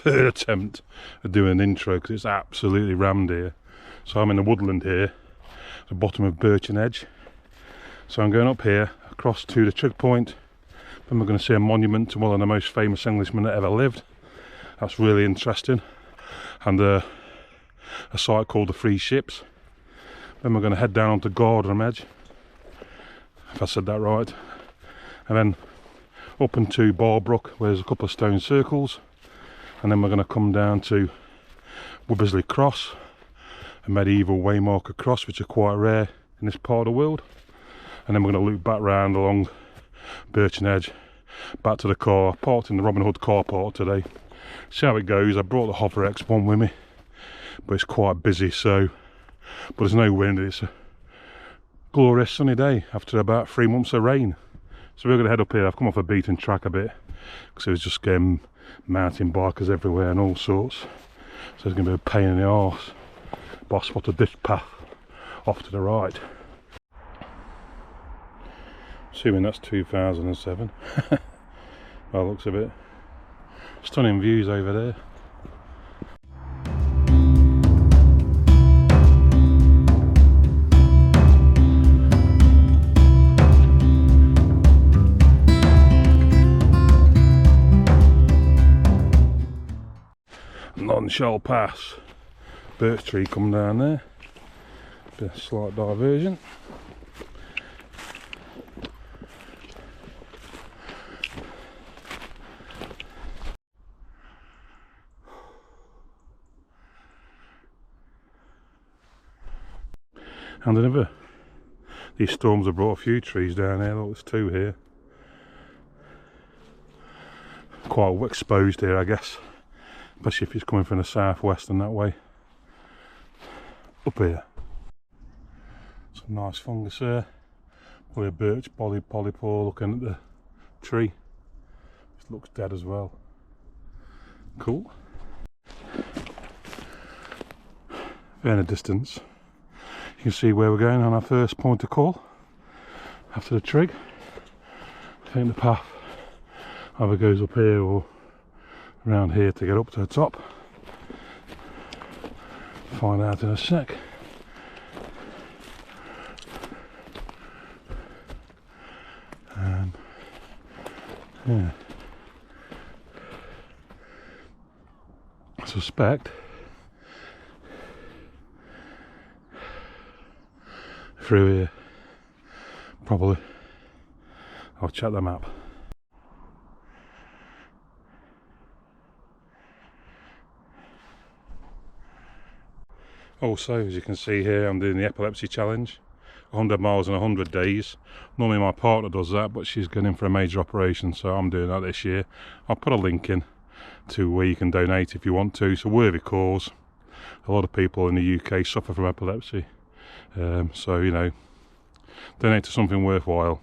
third attempt at doing an intro because it's absolutely rammed here. So I'm in the woodland here, the bottom of Birchen Edge. So I'm going up here, across to the trig point. Then we're going to see a monument to one of the most famous Englishmen that ever lived. That's really interesting. And a site called the Three Ships. Then we're going to head down onto Gardom Edge, if I said that right. And then up into Barbrook, where there's a couple of stone circles. And then we're going to come down to Whibbersley Cross, a medieval waymarker cross, which are quite rare in this part of the world. And then we're going to loop back round along Birchen Edge, back to the car. I parked in the Robin Hood car park today. See how it goes. I brought the Hover X1 with me, but it's quite busy, so, but there's no wind. It's a glorious sunny day after about 3 months of rain. So we're going to head up here. I've come off a beaten track a bit because it was just getting mountain bikers everywhere and all sorts. So it's going to be a pain in the arse. But I spotted this path off to the right. Assuming that's 2007. Well, looks a bit. Stunning views over there. Non-shell pass. Birch tree come down there. Bit of slight diversion. And another. These storms have brought a few trees down here. Look, there's two here. Quite exposed here, I guess. Especially if it's coming from the southwest and that way. Up here. Some nice fungus there. Probably a birch polypore looking at the tree. It looks dead as well. Cool. There in the distance, you can see where we're going on our first point of call after the trig. I think the path either goes up here or around here to get up to the top. Find out in a sec. And yeah, I suspect through here, probably. I'll check the map. Also, as you can see here, I'm doing the epilepsy challenge, 100 miles in 100 days. Normally my partner does that, but she's going in for a major operation, so I'm doing that this year. I'll put a link in to where you can donate if you want to. It's a worthy cause. A lot of people in the UK suffer from epilepsy, so you know, donate to something worthwhile.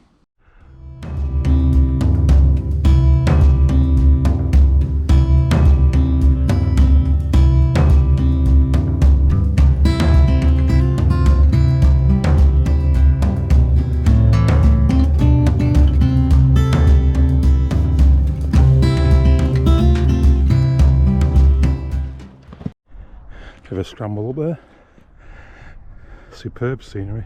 Bit of a scramble up there. Superb scenery.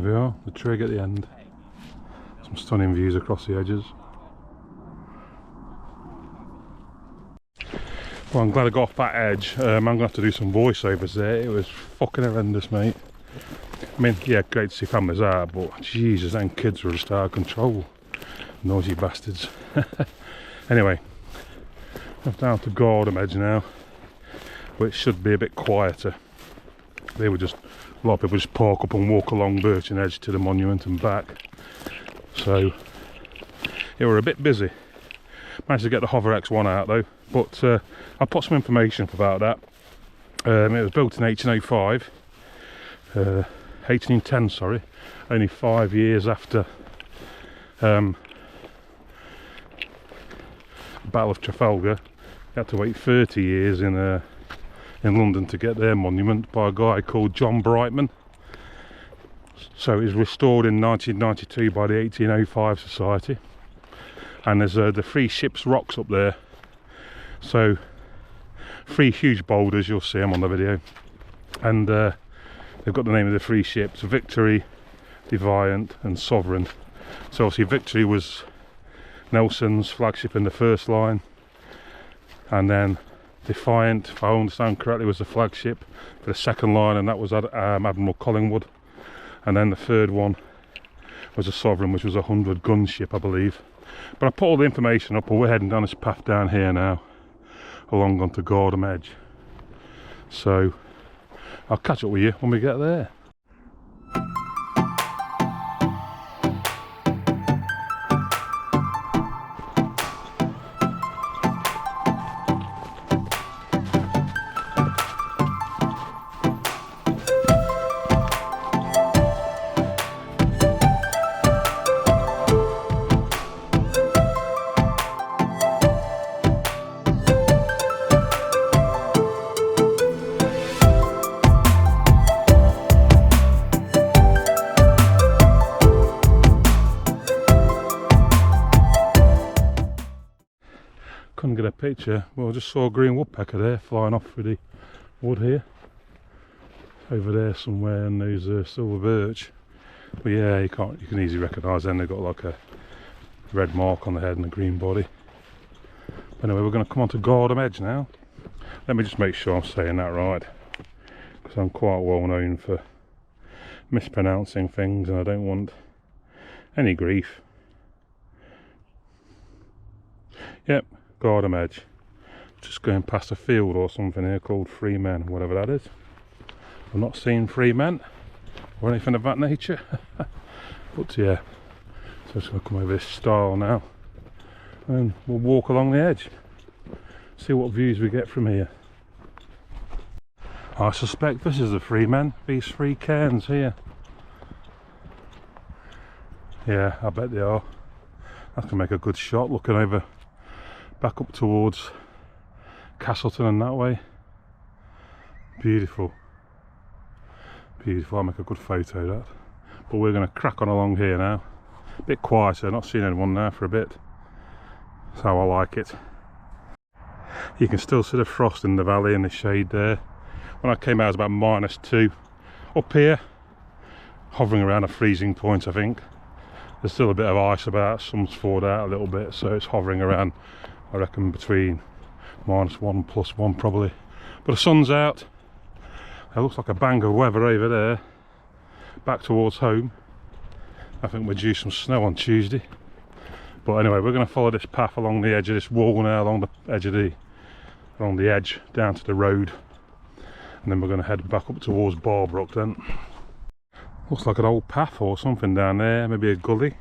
we are, the trig at the end. Some stunning views across the edges. Well, I'm glad I got off that edge. I'm going to have to do some voiceovers there. It was fucking horrendous, mate. I mean, yeah, great to see families out, but Jesus, them kids were just out of control. Noisy bastards. Anyway, I'm down to Gardom Edge now, which should be a bit quieter. They were just, a lot of people just park up and walk along Birchen Edge to the monument and back. So, it were a bit busy. Managed to get the Hover X1 out though, but I'll put some information up about that. It was built in 1805, 1810, sorry, only 5 years after the Battle of Trafalgar. You had to wait 30 years in London to get their monument by a guy called John Brightman. So it was restored in 1992 by the 1805 Society. And there's the three ships' rocks up there. So, three huge boulders, you'll see them on the video. And they've got the name of the three ships: Victory, Defiant and Sovereign. So obviously Victory was Nelson's flagship in the first line. And then Defiant, if I understand correctly, was the flagship for the second line, and that was Admiral Collingwood. And then the third one was a Sovereign, which was a 100-gun ship, I believe. But I put all the information up, and we're heading down this path down here now, along onto Gardom Edge. So I'll catch up with you when we get there. Couldn't get a picture. Well, I just saw a green woodpecker there flying off through the wood here. Over there somewhere, and those silver birch. But yeah, you can easily recognise them. They've got like a red mark on the head and a green body. But anyway, we're going to come on to Gardom Edge now. Let me just make sure I'm saying that right, because I'm quite well known for mispronouncing things, and I don't want any grief. Yep. Gardom Edge. Just going past a field or something here called Three Men, whatever that is. I've not seen Three Men or anything of that nature. But yeah, so I'm just going to come over this stile now and we'll walk along the edge, see what views we get from here. I suspect this is the Three Men, these three cairns here. Yeah, I bet they are. That can make a good shot looking over back up towards Castleton and that way. Beautiful. Beautiful, I'll make a good photo of that. But we're going to crack on along here now. A bit quieter, not seeing anyone now for a bit. That's how I like it. You can still see the frost in the valley in the shade there. When I came out it was about -2. Up here, hovering around a freezing point I think. There's still a bit of ice about, some's thawed out a little bit, so it's hovering around, I reckon, between -1 +1 probably. But the sun's out. It looks like a bang of weather over there. Back towards home. I think we're due some snow on Tuesday. But anyway, we're going to follow this path along the edge of this wall now, along the edge down to the road. And then we're going to head back up towards Barbrook then. Looks like an old path or something down there, maybe a gully.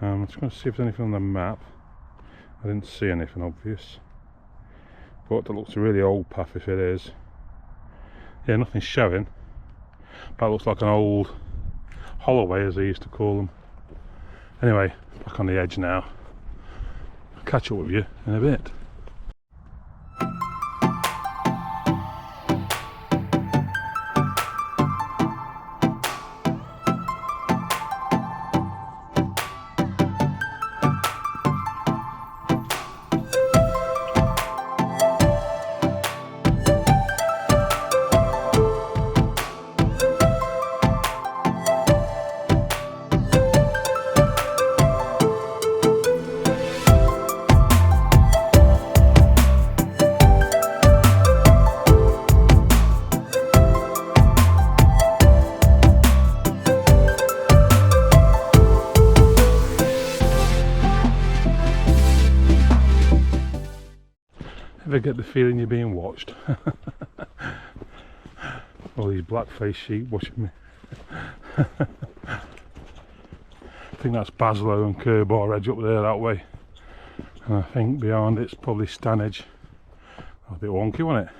I'm just going to see if there's anything on the map. I didn't see anything obvious. But that looks a really old path if it is. Yeah, nothing's showing. That looks like an old holloway, as they used to call them. Anyway, back on the edge now. I'll catch up with you in a bit. Ever get the feeling you're being watched? All these black-faced sheep watching me. I think that's Baslow and Kerbar Edge up there that way. And I think behind it's probably Stan Edge. A bit wonky, wasn't it?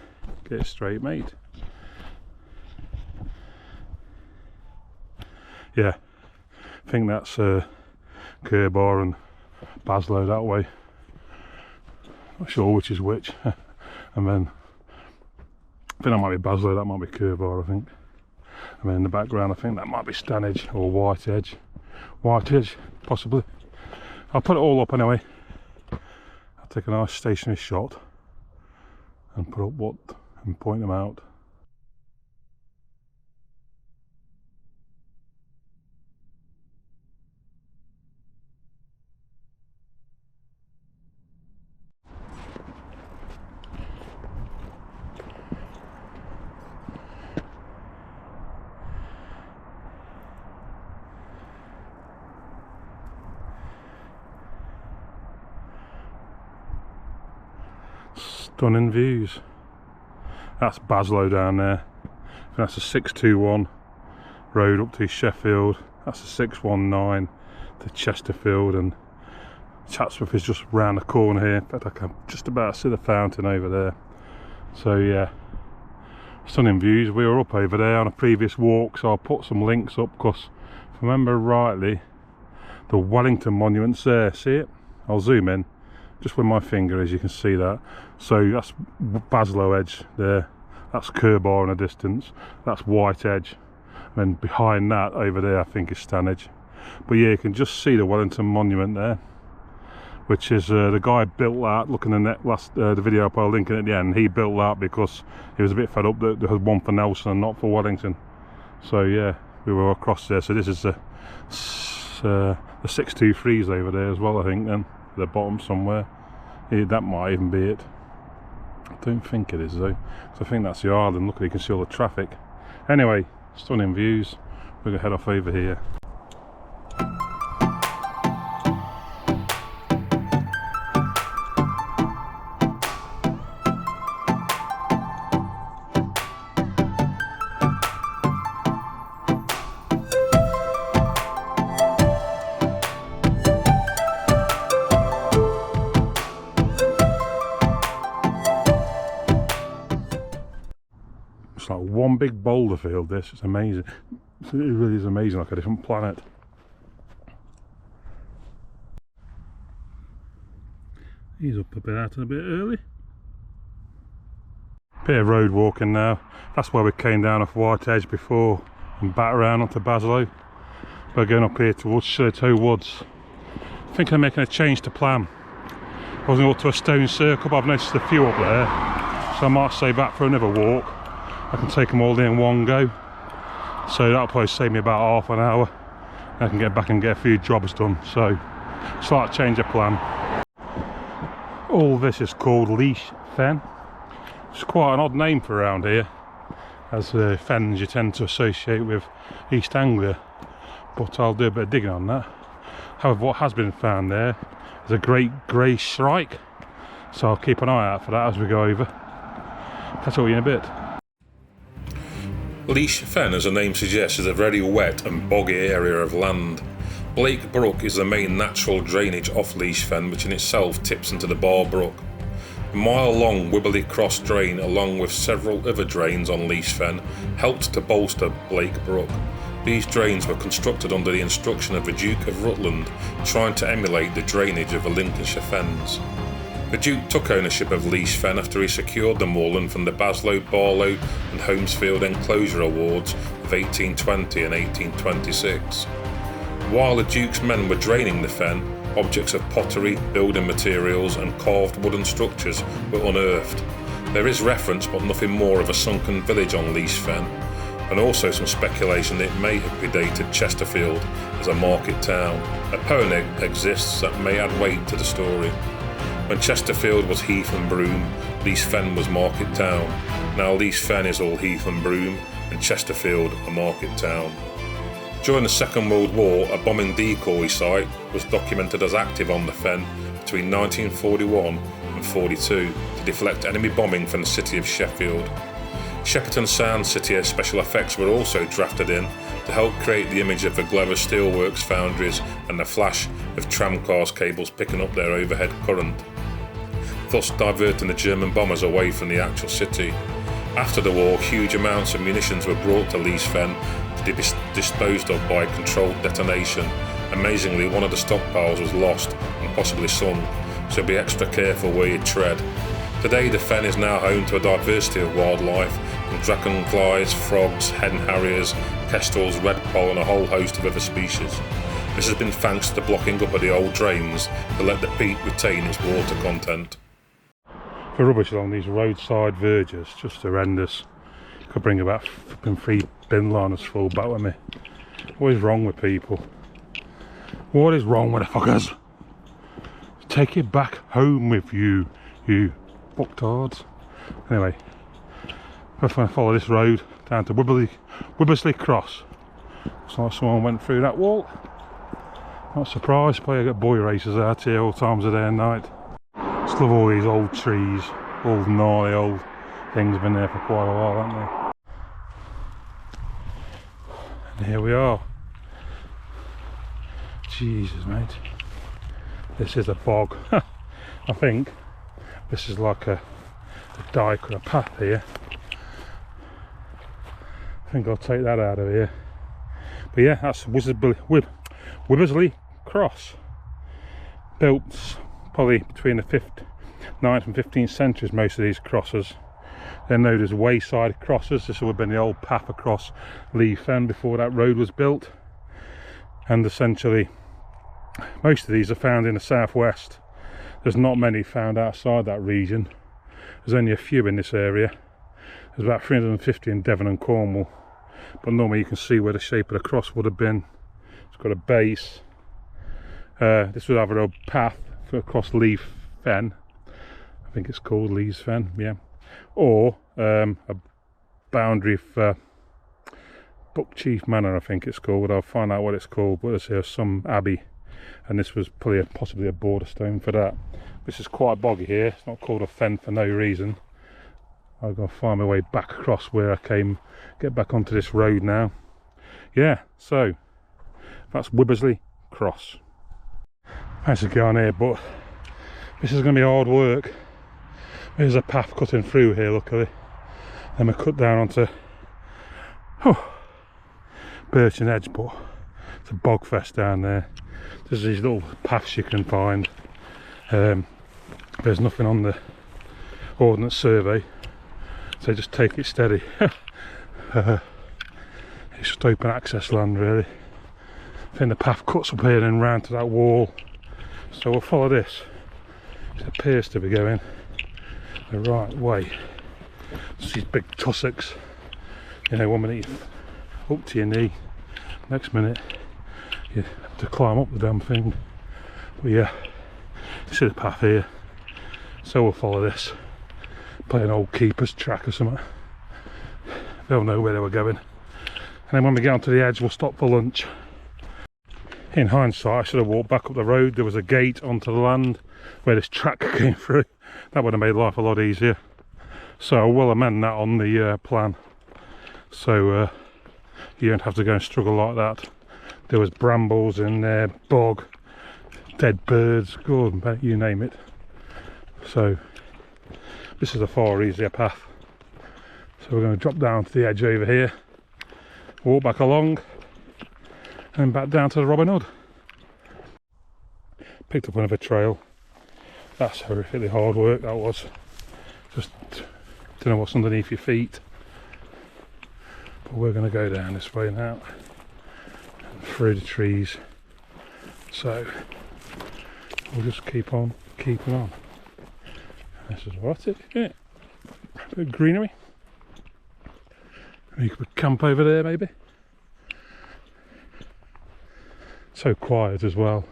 Get it straight, mate. Yeah, I think that's Kerbar and Baslow that way. Not sure which is which. And then I think that might be Baslow, that might be Kerbar, I think. And then in the background I think that might be Stan Edge or White Edge. White Edge, possibly. I'll put it all up anyway. I'll take a nice stationary shot and put up what and point them out. Stunning views. That's Baslow down there. That's a 621 road up to Sheffield. That's a 619 to Chesterfield, and Chatsworth is just round the corner here. In fact, I can just about see the fountain over there. So yeah, stunning views. We were up over there on a previous walk, so I'll put some links up, because if I remember rightly, the Wellington Monument's there. See it? I'll zoom in just with my finger, as you can see that. So that's Baslow Edge there, that's Kerbar in a distance, that's White Edge, and then behind that over there I think is Stan Edge. But yeah, you can just see the Wellington Monument there, which is the guy built that. Looking at the video I'll link it at the end, he built that because he was a bit fed up that there was one for Nelson and not for Wellington. So yeah, we were across there. So this is the 623s over there as well, I think, then at the bottom somewhere. Yeah, that might even be it. I don't think it is though, so I think that's the island. Look, you can see all the traffic. Anyway, stunning views. We're gonna head off over here. It's like one big boulder field, this. It's amazing. It really is amazing, like a different planet. He's up a bit out and a bit early. Bit of road walking now. That's where we came down off White Edge before and back around onto Baslow. We're going up here towards Shillitoe Woods. I think I'm making a change to plan. I was going to go to a stone circle, but I've noticed a few up there, so I might stay back for another walk. I can take them all in one go, so that'll probably save me about half an hour. I can get back and get a few jobs done, so slight change of plan. All this is called Leash Fen. It's quite an odd name for around here, as fens you tend to associate with East Anglia, but I'll do a bit of digging on that. However, what has been found there is a great grey shrike, so I'll keep an eye out for that as we go over. Catch up with you in a bit. Leash Fen, as the name suggests, is a very wet and boggy area of land. Blake Brook is the main natural drainage off Leash Fen, which in itself tips into the Bar Brook. The mile-long Whibbersley Cross drain, along with several other drains on Leash Fen, helped to bolster Blake Brook. These drains were constructed under the instruction of the Duke of Rutland, trying to emulate the drainage of the Lincolnshire Fens. The Duke took ownership of Leash Fen after he secured the moorland from the Baslow, Barlow and Holmesfield Enclosure Awards of 1820 and 1826. While the Duke's men were draining the fen, objects of pottery, building materials and carved wooden structures were unearthed. There is reference, but nothing more, of a sunken village on Leash Fen, and also some speculation that it may have predated Chesterfield as a market town. A poem exists that may add weight to the story. When Chesterfield was heath and broom, Leash Fen was market town. Now Leash Fen is all heath and broom, and Chesterfield a market town. During the Second World War, a bombing decoy site was documented as active on the fen between 1941 and 42 to deflect enemy bombing from the city of Sheffield. Shepperton Sound City special effects were also drafted in to help create the image of the glow of steelworks foundries and the flash of tramcars cables picking up their overhead current, thus diverting the German bombers away from the actual city. After the war, huge amounts of munitions were brought to Leash Fen to be disposed of by controlled detonation. Amazingly, one of the stockpiles was lost and possibly sunk, so be extra careful where you tread. Today the fen is now home to a diversity of wildlife, from dragonflies, frogs, hen harriers, kestrels, redpoll and a whole host of other species. This has been thanks to the blocking up of the old drains to let the peat retain its water content. The rubbish along these roadside verges, just horrendous. Could bring about 3 bin liners full back with me. What is wrong with people? What is wrong with the fuckers? Take it back home with you, you fucktards. Anyway, I'm going to follow this road down to Whibbersley Cross. Looks like someone went through that wall. Not surprised, probably I get boy racers out here all times of day and night. Just love all these old trees, all gnarly old things, been there for quite a while, haven't they? And here we are. Jesus, mate. This is a bog. I think this is like a dike or a path here. I think I'll take that out of here. But yeah, that's Whibbersley Cross. Built probably between the 9th and 15th centuries, most of these crosses. They're known as wayside crosses. This would have been the old path across Leash Fen before that road was built. And essentially, most of these are found in the southwest. There's not many found outside that region. There's only a few in this area. There's about 350 in Devon and Cornwall. But normally you can see where the shape of the cross would have been. It's got a base. This would have a path across Leash Fen. I think it's called Leash Fen, yeah. Or a boundary for Buckchief Manor, I think it's called. I'll find out what it's called. But there's some abbey, and this was probably possibly a border stone for that. This is quite boggy here. It's not called a fen for no reason. I've got to find my way back across where I came, get back onto this road now. Yeah, so that's Whibbersley Cross. Nice to go on here, but this is going to be hard work. There's a path cutting through here, luckily. Then we cut down onto Birchen Edge, but it's a bog fest down there. There's these little paths you can find. There's nothing on the Ordnance Survey, so just take it steady. It's just open access land, really. I think the path cuts up here and then round to that wall, so we'll follow this. It appears to be going the right way. It's these big tussocks, you know, 1 minute you're up to your knee, next minute you have to climb up the damn thing. But yeah, you see the path here, so we'll follow this. Play an old keeper's track or something. They'll know where they were going. And then when we get onto the edge, we'll stop for lunch. In hindsight, I should have walked back up the road. There was a gate onto the land where this track came through. That would have made life a lot easier. So I will amend that on the plan. So you don't have to go and struggle like that. There was brambles in there, bog, dead birds, good, you name it. So this is a far easier path. So we're going to drop down to the edge over here, walk back along, and back down to the Robin Hood. Picked up another trail. That's horrifically hard work, that was. Just don't know what's underneath your feet. But we're going to go down this way now, and through the trees. So we'll just keep on keeping on. This is what it is, isn't it? A bit of greenery. You could camp over there maybe. So quiet as well.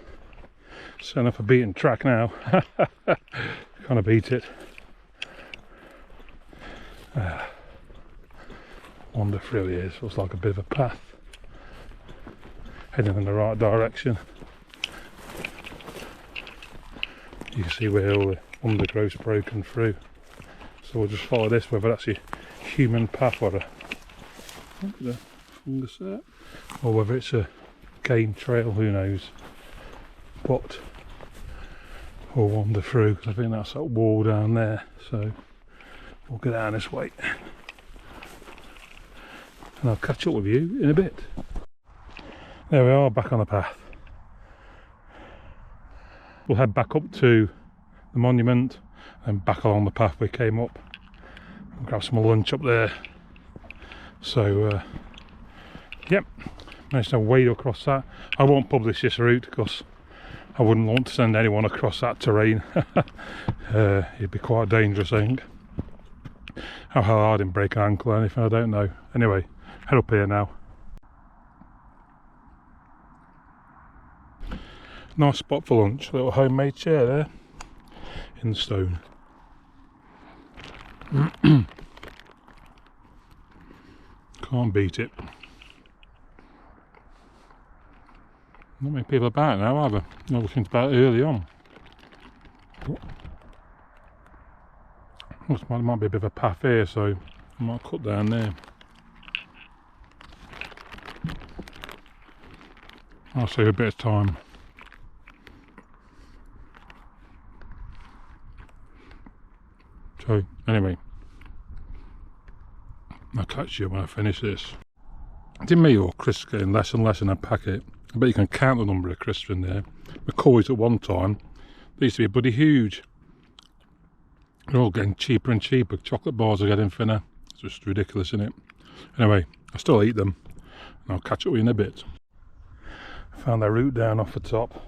Setting up a beaten track now. Kind of beat it. Wander through here. Looks like a bit of a path. Heading in the right direction. You can see where all the undergrowth's broken through. So we'll just follow this, whether that's a human path or a fungus there, or whether it's a game trail, who knows. But we'll wander through, because I think that's that wall down there, so we'll go down this way and I'll catch up with you in a bit. There we are, back on the path. We'll head back up to the monument and back along the path we came up. We'll grab some lunch up there. So yep, managed to wade across that. I won't publish this route because I wouldn't want to send anyone across that terrain. It'd be quite dangerous, I think. How hard I didn't break an ankle or anything, I don't know. Anyway, head up here now. Nice spot for lunch, a little homemade chair there in stone. Can't beat it. Not many people about now either. Not looking about early on. Might be a bit of a path here, so I might cut down there. I'll save a bit of time. So anyway, I'll catch you when I finish this. Didn't me or crisps getting less and less in a packet. I bet you can count the number of crisps in there. McCoy's at one time, they used to be bloody huge. They're all getting cheaper and cheaper. Chocolate bars are getting thinner. It's just ridiculous, isn't it? Anyway, I still eat them, and I'll catch up with you in a bit. I found that route down off the top.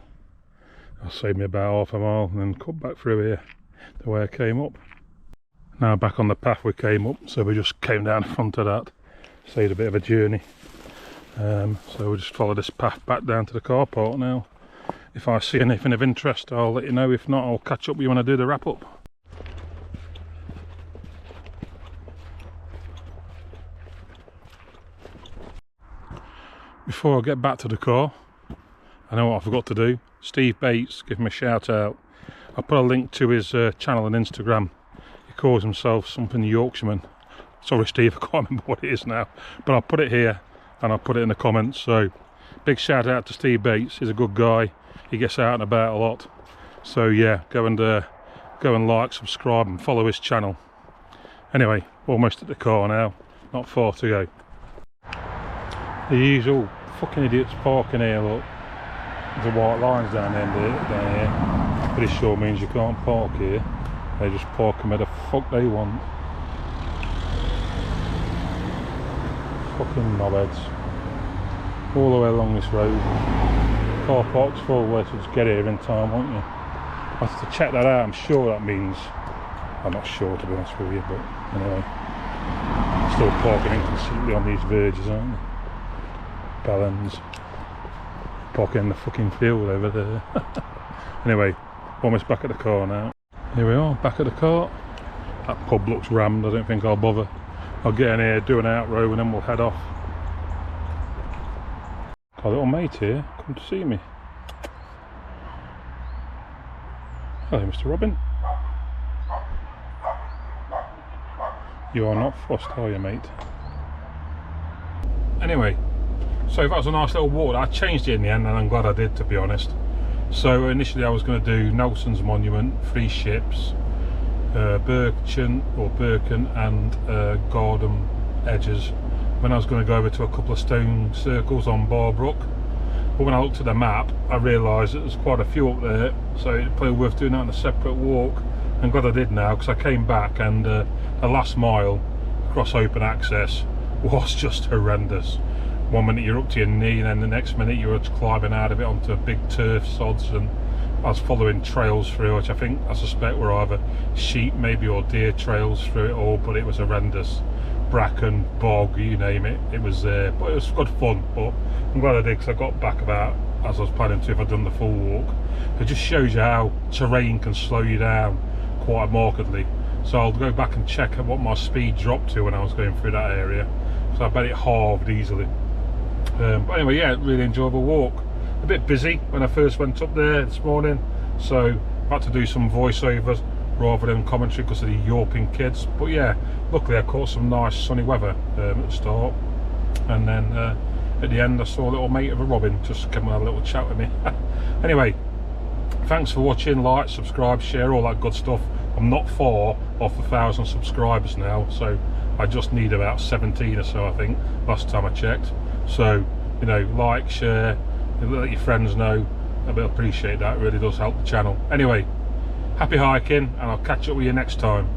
It'll save me about half a mile and then cut back through here the way I came up. Now back on the path we came up, so we just came down the front of that. Saved a bit of a journey. So we'll just follow this path back down to the car park now. If I see anything of interest, I'll let you know. If not, I'll catch up with you when I do the wrap up. Before I get back to the car, I know what I forgot to do. Steve Bates, give him a shout out. I'll put a link to his channel on Instagram. He calls himself something Yorkshireman. Sorry Steve, I can't remember what it is now, but I'll put it here and I'll put it in the comments. So big shout out to Steve Bates. He's a good guy. He gets out and about a lot. So yeah, go and like, subscribe and follow his channel. Anyway, almost at the car now, not far to go. The usual fucking idiots parking here, look. There's a white lines down here, but it sure means you can't park here. They just park them where the fuck they want. Fucking knobheads. All the way along this road. Car park's full, well, so just get here in time, won't you? I have to check that out. I'm sure that means, I'm not sure to be honest with you, but anyway. Still parking inconsistently on these verges, aren't they? Bellends. Parking in the fucking field over there. Anyway, almost back at the car now. Here we are, back at the car. That pub looks rammed, I don't think I'll bother. I'll get in here, do an outrow and then we'll head off. Got a little mate here, come to see me. Hello Mr. Robin. You are not fussed, are you mate? Anyway, so that was a nice little walk. I changed it in the end and I'm glad I did, to be honest. So initially I was going to do Nelson's Monument, 3 ships, Birchen and Gardom Edges. Then I was going to go over to a couple of stone circles on Barbrook. But when I looked at the map, I realised that there's quite a few up there, so it's probably worth doing that on a separate walk. I'm glad I did now, because I came back and the last mile across open access was just horrendous. One minute you're up to your knee and then the next minute you were climbing out of it onto big turf sods, and I was following trails through, which I suspect were either sheep maybe or deer trails through it all, but it was horrendous. Bracken, bog, you name it, it was there. But it was good fun, but I'm glad I did, because I got back about as I was planning to if I'd done the full walk. It just shows you how terrain can slow you down quite markedly. So I'll go back and check what my speed dropped to when I was going through that area. So I bet it halved easily. But anyway, yeah, really enjoyable walk. A bit busy when I first went up there this morning, so I had to do some voiceovers rather than commentary because of the yawping kids. But yeah, luckily I caught some nice sunny weather at the start, and then at the end I saw a little mate of a robin just come and have a little chat with me. Anyway, thanks for watching. Like, subscribe, share, all that good stuff. I'm not far off 1,000 subscribers now, so I just need about 17 or so, I think, last time I checked. So, you know, like, share, let your friends know. I appreciate that, it really does help the channel. Anyway, happy hiking, and I'll catch up with you next time.